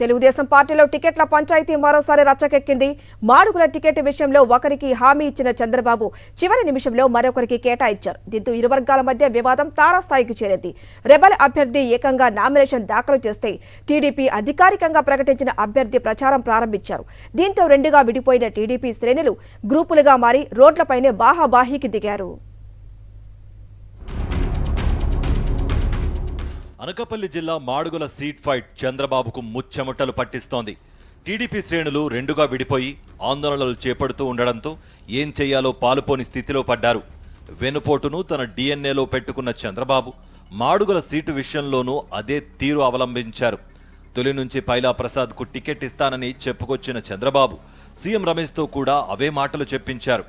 తెలుగుదేశం పార్టీలో టికెట్ల పంచాయతీ మరోసారి రచ్చకెక్కింది. మాడుగుల టికెట్ విషయంలో ఒకరికి హామీ ఇచ్చిన చంద్రబాబు చివరి నిమిషంలో మరొకరికి కేటాయించారు. దీంతో ఇరు వర్గాల మధ్య వివాదం తారాస్థాయికి చేరింది. రెబల్ అభ్యర్థి ఏకంగా నామినేషన్ దాఖలు చేస్తే టీడీపీ అధికారికంగా ప్రకటించిన అభ్యర్థి ప్రచారం ప్రారంభించారు. దీంతో రెండుగా విడిపోయిన టీడీపీ శ్రేణులు గ్రూపులుగా మారి రోడ్లపైనే బాహాబాహీకి దిగారు. అనకాపల్లి జిల్లా మాడుగుల సీట్ ఫైట్ చంద్రబాబుకు ముచ్చెమటలు పట్టిస్తోంది. టీడీపీ శ్రేణులు రెండుగా విడిపోయి ఆందోళనలు చేపడుతూ ఉండడంతో ఏం చెయ్యాలో పాలుపోని స్థితిలో పడ్డారు. వెనుపోటును తన డిఎన్ఏలో పెట్టుకున్న చంద్రబాబు మాడుగుల సీటు విషయంలోనూ అదే తీరు అవలంబించారు. తొలి నుంచి పైలా ప్రసాద్కు టికెట్ ఇస్తానని చెప్పుకొచ్చిన చంద్రబాబు సీఎం రమేష్తో కూడా అవే మాటలు చెప్పించారు.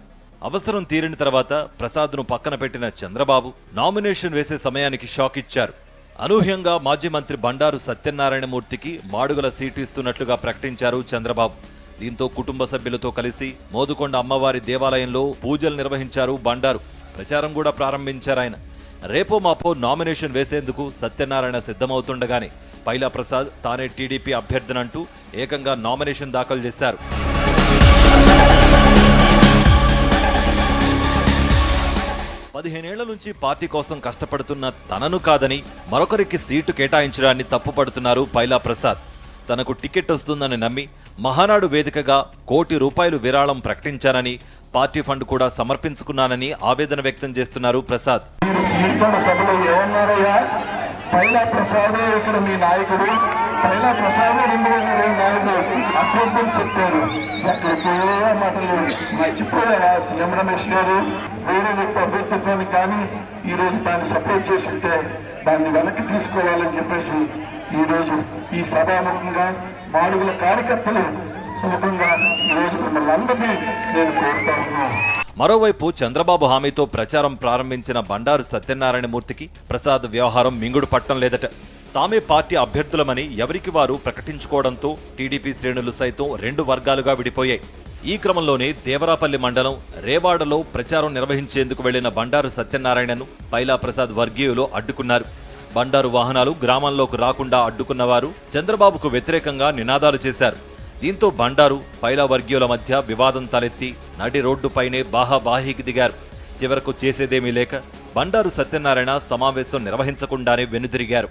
అవసరం తీరిన తర్వాత ప్రసాద్ను పక్కన పెట్టిన చంద్రబాబు నామినేషన్ వేసే సమయానికి షాక్ ఇచ్చారు. అనూహ్యంగా మాజీ మంత్రి బండారు సత్యనారాయణమూర్తికి మాడుగుల సీటు ఇస్తున్నట్లుగా ప్రకటించారు చంద్రబాబు. దీంతో కుటుంబ సభ్యులతో కలిసి మోదుకొండ అమ్మవారి దేవాలయంలో పూజలు నిర్వహించారు బండారు. ప్రచారం కూడా ప్రారంభించారు ఆయన. రేపో మాపో నామినేషన్ వేసేందుకు సత్యనారాయణ సిద్ధమవుతుండగానే పైలా ప్రసాద్ తానే టీడీపీ అభ్యర్థినంటూ ఏకంగా నామినేషన్ దాఖలు చేశారు. 15 ఏళ్ల నుంచి పార్టీ కోసం కష్టపడుతున్న తనను కాదని మరొకరికి సీటు కేటాయించడాన్ని తప్పుపడుతున్నారు పైలా ప్రసాద్. తనకు టికెట్ వస్తుందని నమ్మి మహానాడు వేదికగా ₹1 కోటి విరాళం ప్రకటించానని, పార్టీ ఫండ్ కూడా సమర్పించుకున్నానని ఆవేదన వ్యక్తం చేస్తున్నారు ప్రసాద్. పైలా ప్రసాదే ఇక్కడ మీ నాయకుడు, పైలా ప్రసాదే 2024 అభ్యర్థులు చెప్పారు. ఎక్కడికే మాటలు మర్చిపోయారా సీఎం రమేష్ గారు? వేరే వ్యక్తి అభ్యర్థిత్వాన్ని కానీ ఈరోజు దాన్ని సపోర్ట్ చేస్తుంటే దాన్ని వెనక్కి తీసుకోవాలని చెప్పేసి ఈరోజు ఈ సభాముఖంగా మాడుగుల కార్యకర్తలు సుముఖంగా ఈరోజు మిమ్మల్ని అందరినీ నేను కోరుతా ఉన్నాను. మరోవైపు చంద్రబాబు హామీతో ప్రచారం ప్రారంభించిన బండారు సత్యనారాయణమూర్తికి ప్రసాద్ వ్యవహారం మింగుడు పట్టం లేదట. తామే పార్టీ అభ్యర్థులమని ఎవరికి వారు ప్రకటించుకోవడంతో టీడీపీ శ్రేణులు సైతం రెండు వర్గాలుగా విడిపోయాయి. ఈ క్రమంలోనే దేవరాపల్లి మండలం రేవాడలో ప్రచారం నిర్వహించేందుకు వెళ్లిన బండారు సత్యనారాయణను పైలా ప్రసాద్ వర్గీయులు అడ్డుకున్నారు. బండారు వాహనాలు గ్రామంలోకి రాకుండా అడ్డుకున్నవారు చంద్రబాబుకు వ్యతిరేకంగా నినాదాలు చేశారు. దీంతో బండారు పైలా వర్గీయుల మధ్య వివాదం తలెత్తి నడి రోడ్డుపైనే బాహాబాహీకి దిగారు. చివరకు చేసేదేమీ లేక బండారు సత్యనారాయణ సమావేశం నిర్వహించకుండానే వెనుదిరిగారు.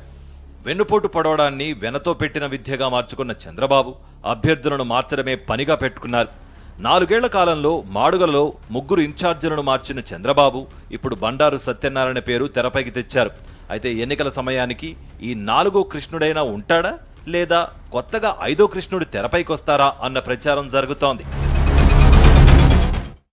వెన్నుపోటు పడవడాన్ని వెనతో పెట్టిన విద్యగా మార్చుకున్న చంద్రబాబు అభ్యర్థులను మార్చడమే పనిగా పెట్టుకున్నారు. 4 ఏళ్ల కాలంలో మాడుగలలో 3 ఇన్ఛార్జీలను మార్చిన చంద్రబాబు ఇప్పుడు బండారు సత్యనారాయణ పేరు తెరపైకి తెచ్చారు. అయితే ఎన్నికల సమయానికి ఈ 4వ కృష్ణుడైనా ఉంటాడా లేదా కొత్తగా 5వ కృష్ణుడు తెరపైకొస్తారా అన్న ప్రచారం జరుగుతోంది.